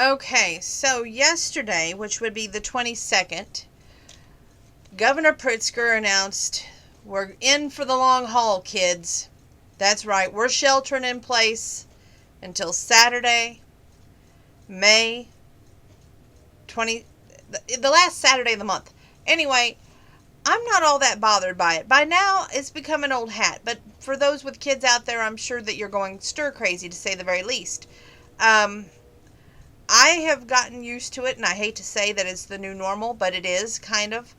Okay, so yesterday, which would be the 22nd, Governor Pritzker announced we're in for the long haul, kids. That's right, we're sheltering in place until Saturday, May 20, the last Saturday of the month. Anyway, I'm not all that bothered by it. By now, it's become an old hat, but for those with kids out there, I'm sure that you're going stir crazy, to say the very least. Um, I have gotten used to it, and I hate to say that it's the new normal, but it is, kind of.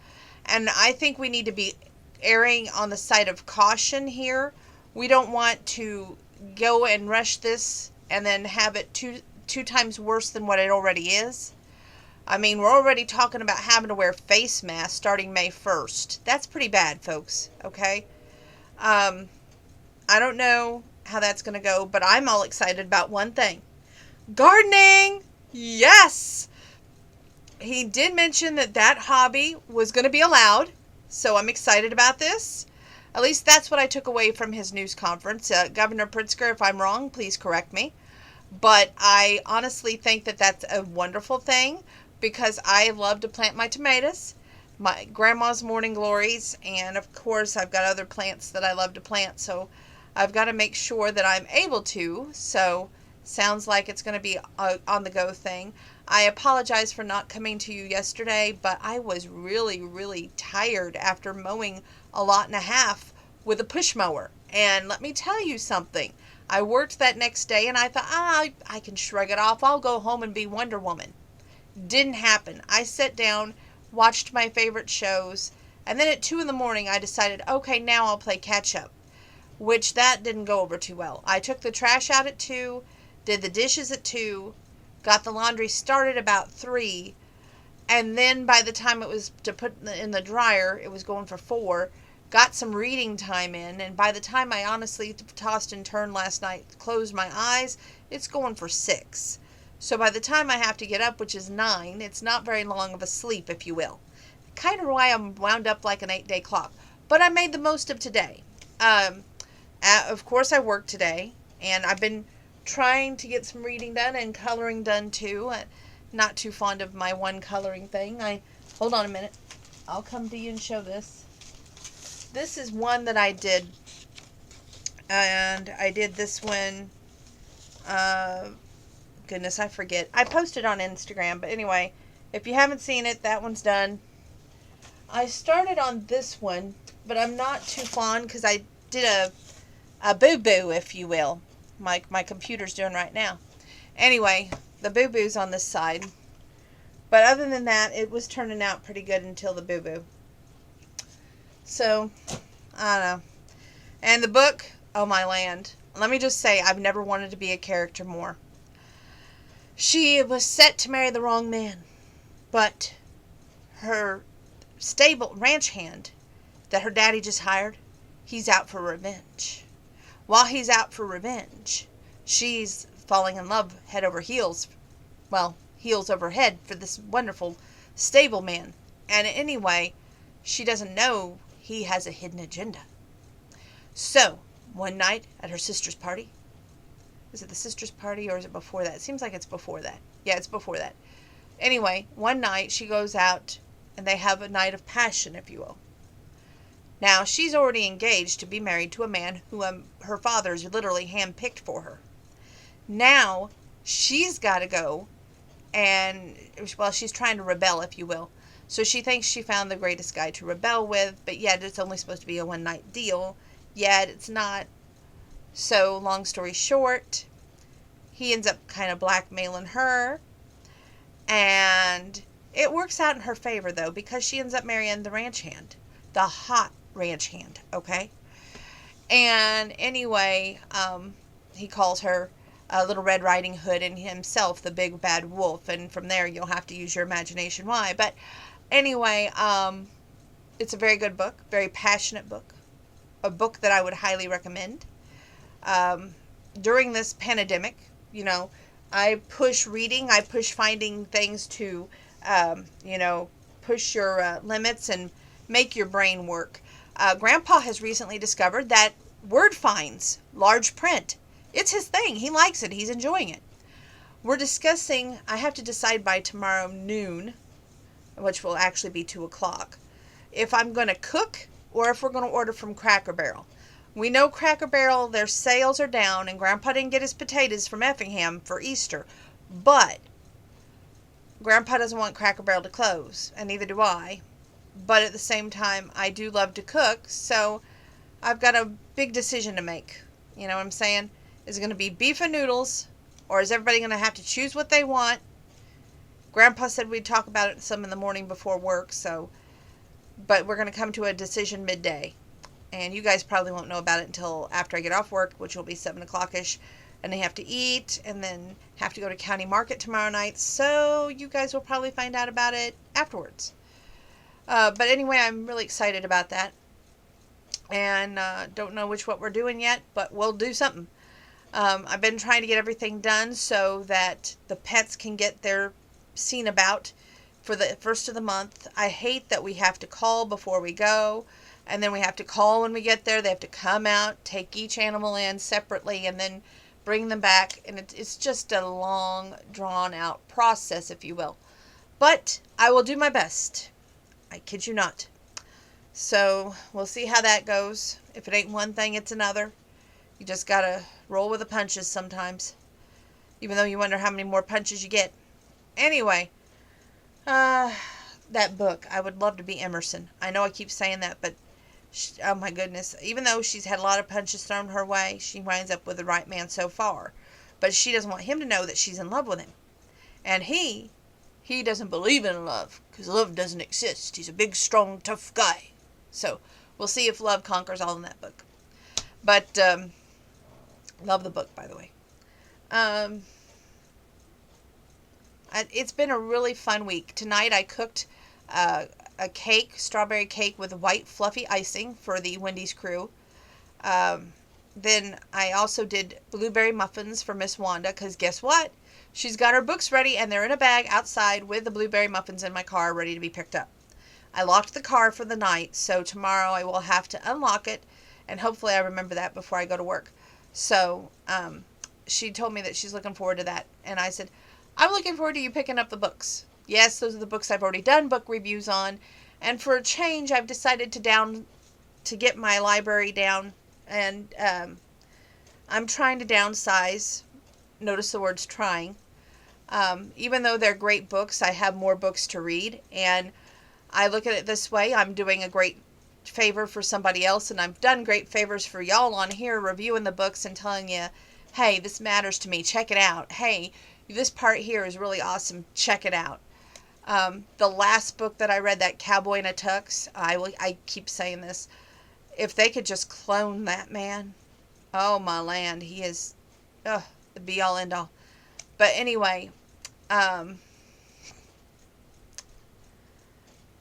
And I think we need to be erring on the side of caution here. We don't want to go and rush this and then have it two times worse than what it already is. I mean, we're already talking about having to wear face masks starting May 1st. That's pretty bad, folks, okay? Um, I don't know how that's going to go, but I'm all excited about one thing. Gardening! Yes! He did mention that hobby was going to be allowed, so I'm excited about this. At least that's what I took away from his news conference. Governor Pritzker, if I'm wrong, please correct me. But I honestly think that that's a wonderful thing because I love to plant my tomatoes, my grandma's morning glories, and of course I've got other plants that I love to plant, so I've got to make sure that I'm able to. So sounds like it's going to be a on the go thing. I apologize for not coming to you yesterday, but I was really, really tired after mowing a lot and a half with a push mower. And let me tell you something. I worked that next day and I thought, I can shrug it off. I'll go home and be Wonder Woman. Didn't happen. I sat down, watched my favorite shows, and then at 2 in the morning I decided, okay, now I'll play catch up, which that didn't go over too well. I took the trash out at 2, did the dishes at 2, got the laundry started about 3, and then by the time it was to put in the dryer, it was going for 4. Got some reading time in, and by the time I honestly tossed and turned last night, closed my eyes, it's going for 6. So by the time I have to get up, which is 9, it's not very long of a sleep, if you will. Kind of why I'm wound up like an 8-day clock. But I made the most of today. Of course, I worked today, and I've been trying to get some reading done and coloring done too. Not too fond of my one coloring thing. Hold on a minute. I'll come to you and show this. This is one that I did, and I did this one, goodness, I forget. I posted on Instagram, but anyway, if you haven't seen it, that one's done. I started on this one, but I'm not too fond because I did a boo-boo, if you will. My computer's doing right now. Anyway, the boo-boo's on this side. But other than that, it was turning out pretty good until the boo-boo. So, I don't know. And the book, oh my land. Let me just say, I've never wanted to be a character more. She was set to marry the wrong man. But her stable ranch hand that her daddy just hired, he's out for revenge. While he's out for revenge, she's falling in love head over heels. Well, heels over head for this wonderful stable man. And anyway, she doesn't know he has a hidden agenda. So, one night at her sister's party, is it the sister's party or is it before that? It seems like it's before that. Yeah, it's before that. Anyway, one night she goes out and they have a night of passion, if you will. Now, she's already engaged to be married to a man who her father's literally handpicked for her. Now, she's got to go and, well, she's trying to rebel, if you will. So she thinks she found the greatest guy to rebel with, but yet it's only supposed to be a one-night deal. Yet it's not. So, long story short, he ends up kind of blackmailing her. And it works out in her favor, though, because she ends up marrying the ranch hand. The hot ranch hand, okay? And anyway, he calls her Little Red Riding Hood and himself the Big Bad Wolf. And from there, you'll have to use your imagination why. But anyway, it's a very good book, very passionate book. A book that I would highly recommend. During this pandemic, you know, I push reading, I push finding things to, push your limits and make your brain work. Grandpa has recently discovered that word finds, large print, it's his thing. He likes it. He's enjoying it. We're discussing, I have to decide by tomorrow noon, which will actually be 2 o'clock, if I'm going to cook or if we're going to order from Cracker Barrel. We know Cracker Barrel, their sales are down, and Grandpa didn't get his potatoes from Effingham for Easter. But Grandpa doesn't want Cracker Barrel to close, and neither do I. But at the same time, I do love to cook, so I've got a big decision to make. You know what I'm saying? Is it going to be beef and noodles, or is everybody going to have to choose what they want? Grandpa said we'd talk about it some in the morning before work, but we're going to come to a decision midday. And you guys probably won't know about it until after I get off work, which will be 7 o'clock-ish. And they have to eat, and then have to go to county market tomorrow night. So you guys will probably find out about it afterwards. But anyway, I'm really excited about that. And don't know what we're doing yet, but we'll do something. I've been trying to get everything done so that the pets can get their seen about for the first of the month. I hate that we have to call before we go, and then we have to call when we get there. They have to come out, take each animal in separately, and then bring them back. And it's just a long, drawn-out process, if you will. But I will do my best. I kid you not. So we'll see how that goes. If it ain't one thing, it's another. You just gotta roll with the punches sometimes, even though you wonder how many more punches you get. Anyway, that book, I would love to be Emerson. I know I keep saying that, but oh my goodness, even though she's had a lot of punches thrown her way, she winds up with the right man so far. But she doesn't want him to know that she's in love with him. And he doesn't believe in love, because love doesn't exist. He's a big, strong, tough guy. So we'll see if love conquers all in that book. But love the book, by the way. It's been a really fun week. Tonight I cooked a cake, strawberry cake with white fluffy icing for the Wendy's crew. Then I also did blueberry muffins for Miss Wanda, because guess what? She's got her books ready, and they're in a bag outside with the blueberry muffins in my car ready to be picked up. I locked the car for the night, so tomorrow I will have to unlock it, and hopefully I remember that before I go to work. So she told me that she's looking forward to that, and I said, I'm looking forward to you picking up the books. Yes, those are the books I've already done book reviews on, and for a change I've decided to get my library down, and I'm trying to downsize. Notice the words trying. Even though they're great books, I have more books to read, and I look at it this way: I'm doing a great favor for somebody else, and I've done great favors for y'all on here, reviewing the books and telling you, hey, this matters to me, check it out. Hey, this part here is really awesome, check it out. The last book that I read, that Cowboy in a Tux, I keep saying this, if they could just clone that man, oh my land, he is the be all end all. But anyway, I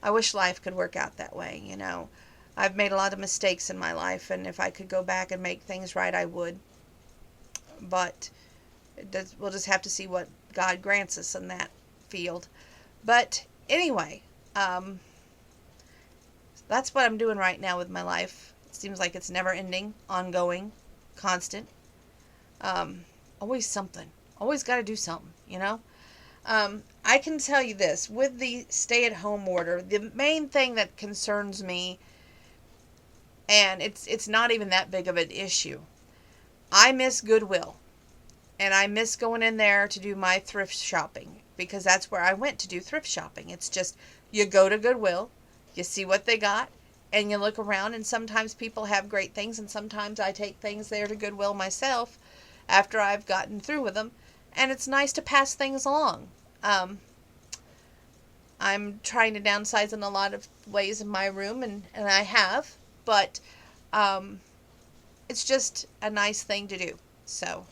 wish life could work out that way, you know. I've made a lot of mistakes in my life, and if I could go back and make things right, I would. But we'll just have to see what God grants us in that field. But anyway, that's what I'm doing right now with my life. It seems like it's never ending, ongoing, constant. Always something. Always got to do something, you know. I can tell you this, with the stay-at-home order, the main thing that concerns me, and it's not even that big of an issue, I miss Goodwill, and I miss going in there to do my thrift shopping, because that's where I went to do thrift shopping. It's just, you go to Goodwill, you see what they got, and you look around, and sometimes people have great things, and sometimes I take things there to Goodwill myself after I've gotten through with them, and it's nice to pass things along. I'm trying to downsize in a lot of ways in my room, and I have, but it's just a nice thing to do. So,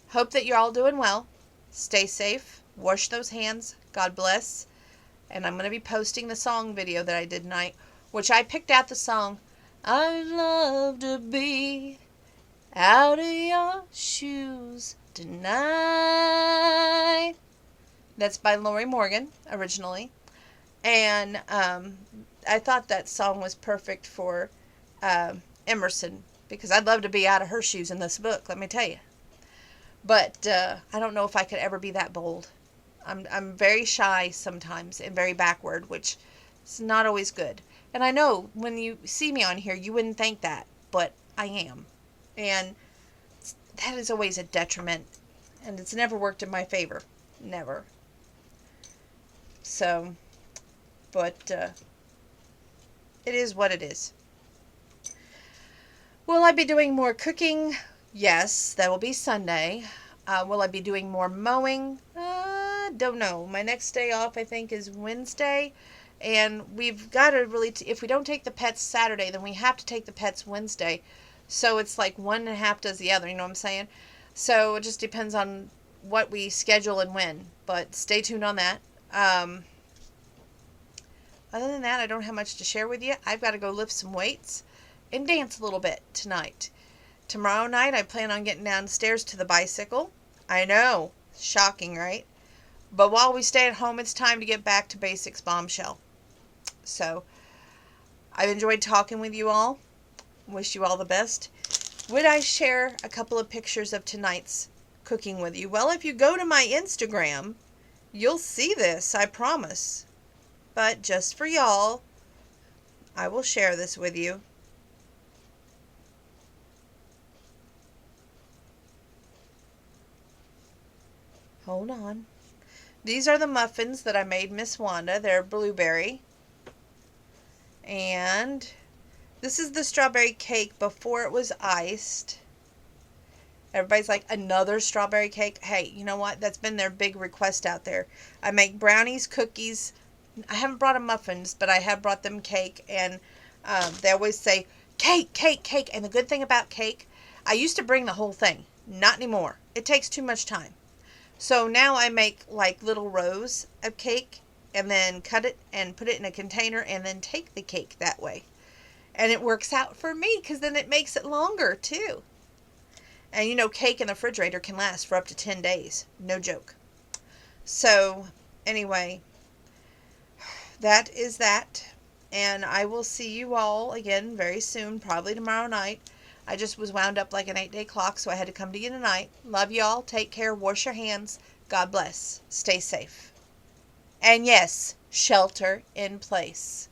hope that you're all doing well. Stay safe. Wash those hands. God bless. And I'm going to be posting the song video that I did tonight, which I picked out the song, I'd love to be out of your shoes tonight. That's by Lori Morgan, originally. And I thought that song was perfect for Emerson, because I'd love to be out of her shoes in this book, let me tell you. But I don't know if I could ever be that bold. I'm very shy sometimes and very backward, which is not always good. And I know when you see me on here, you wouldn't think that, but I am. And that is always a detriment. And it's never worked in my favor. Never. So, but it is what it is. Will I be doing more cooking? Yes, that will be Sunday. Will I be doing more mowing? Don't know. My next day off, I think, is Wednesday. And we've got to really, if we don't take the pets Saturday, then we have to take the pets Wednesday. So it's like one and a half does the other, you know what I'm saying? So it just depends on what we schedule and when. But stay tuned on that. Other than that, I don't have much to share with you. I've got to go lift some weights and dance a little bit tonight. Tomorrow night, I plan on getting downstairs to the bicycle. I know, shocking, right? But while we stay at home, it's time to get back to basics bombshell. So, I've enjoyed talking with you all. Wish you all the best. Would I share a couple of pictures of tonight's cooking with you? Well, if you go to my Instagram, you'll see this, I promise. But just for y'all, I will share this with you. Hold on. These are the muffins that I made Miss Wanda. They're blueberry. And this is the strawberry cake before it was iced. Everybody's like, another strawberry cake? Hey, you know what? That's been their big request out there. I make brownies, cookies. I haven't brought them muffins, but I have brought them cake. And they always say, cake, cake, cake. And the good thing about cake, I used to bring the whole thing. Not anymore. It takes too much time. So now I make like little rows of cake and then cut it and put it in a container and then take the cake that way. And it works out for me because then it makes it longer too. And you know, cake in the refrigerator can last for up to 10 days. No joke. So anyway, that is that. And I will see you all again very soon, probably tomorrow night. I just was wound up like an 8-day clock, so I had to come to you tonight. Love y'all. Take care. Wash your hands. God bless. Stay safe. And yes, shelter in place.